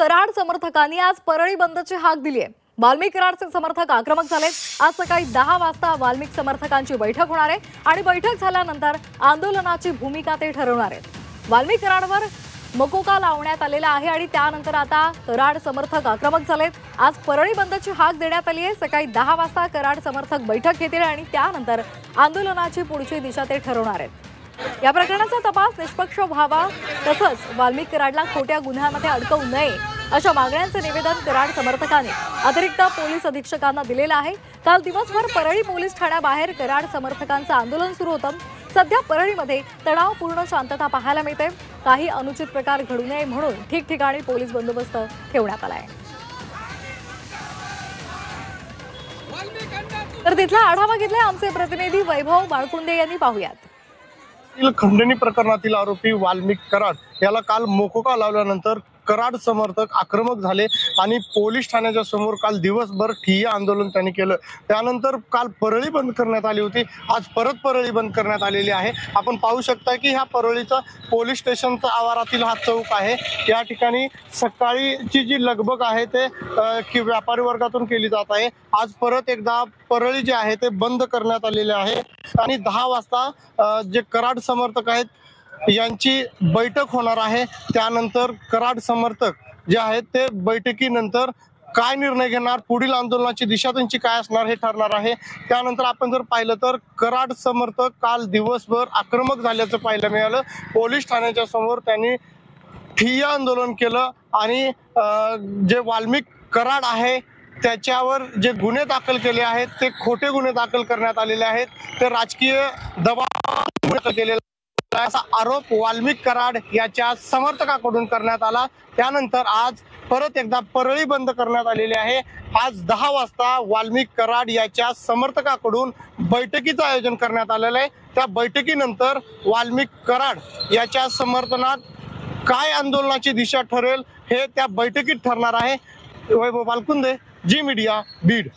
कराड समर्थकांनी आज परळी बंदची हाक दिली आहे। वाल्मिक कराडचे समर्थक आक्रमक झालेत। आज सकाळी 10 वाजता वाल्मिक समर्थकांची बैठक होणार आहे आणि बैठक झाल्यानंतर आंदोलनाची भूमिका ते ठरवणार आहेत। वाल्मिक कराडवर मकोका लावण्यात आलेला आहे आणि त्यानंतर आता कराड समर्थक आक्रमक झालेत। आज परळी बंदची हाक देण्यात आली आहे। सकाळी 10 वाजता कराड समर्थक बैठक घेतील आणि त्यानंतर आंदोलनाची पुढची दिशा ते ठरवणार आहेत। या प्रकरणाचा तपास निष्पक्ष व्हावा तसंच वाल्मिक कराडला खोट्या गुन्ह्यांमध्ये अडकवू नये अशा मागण्यांचे निवेदन कराड समर्थकांनी अतिरिक्त पोलीस अधीक्षकांना दिलेलं आहे। काल दिवसभर परळी पोलीस ठाण्याबाहेर कराड समर्थकांचं आंदोलन सुरू होतं। सध्या परळीमध्ये तणावपूर्ण शांतता पाहायला मिळते। काही अनुचित प्रकार घडू नये म्हणून ठिकठिकाणी पोलीस बंदोबस्त ठेवण्यात आला आहे। तर तिथला आढावा घेतलाय आमचे प्रतिनिधी वैभव बाळकुंदे यांनी। पाहूयात। खंडणी प्रकरणातील आरोपी वाल्मिक कराड याला काल मोकोका लावल्यानंतर कराड समर्थक आक्रमक झाले आणि पोलीस ठाण्याच्या समोर काल दिवसभर ठिय्या आंदोलन त्यांनी केलं। त्यानंतर काल परळी बंद करण्यात आली होती। आज परत परळी बंद करण्यात आलेली आहे। आपण पाहू शकता की ह्या परळीचा पोलीस स्टेशनचा आवारातील हा चौक आहे। या ठिकाणी सकाळीची जी लगबग आहे ते की व्यापारी वर्गातून केली जात आहे। आज परत एकदा परळी जे आहे ते बंद करण्यात आलेले आहे आणि 10 वाजता जे कराड समर्थक आहेत यांची बैठक होणार आहे। त्यानंतर कराड समर्थक जे आहेत ते बैठकीनंतर काय निर्णय घेणार, पुढील आंदोलनाची दिशा त्यांची काय असणार हे ठरणार आहे। त्यानंतर आपण जर पाहिलं तर कराड समर्थक काल दिवसभर आक्रमक झाल्याचं पाहायला मिळालं। पोलीस ठाण्याच्या समोर त्यांनी ठिय्या आंदोलन केलं आणि जे वाल्मिक कराड आहे त्याच्यावर जे गुन्हे दाखल केले आहेत ते खोटे गुन्हे दाखल करण्यात आलेले आहेत, ते राजकीय दबाव केलेला असा आरोप वाल्मिक कराड याच्या समर्थकाकडून करण्यात आला। त्यानंतर आज परत एकदा परळी बंद करण्यात आलेली आहे। आज 10 वाजता वाल्मिक कराड याच्या समर्थकाकडून बैठकीचं आयोजन करण्यात आलेलं आहे। त्या बैठकीनंतर वाल्मिक कराड याच्या समर्थनात काय आंदोलनाची दिशा ठरेल हे त्या बैठकीत ठरणार आहे। वैभव बाळकुंदे, जी मीडिया, बीड।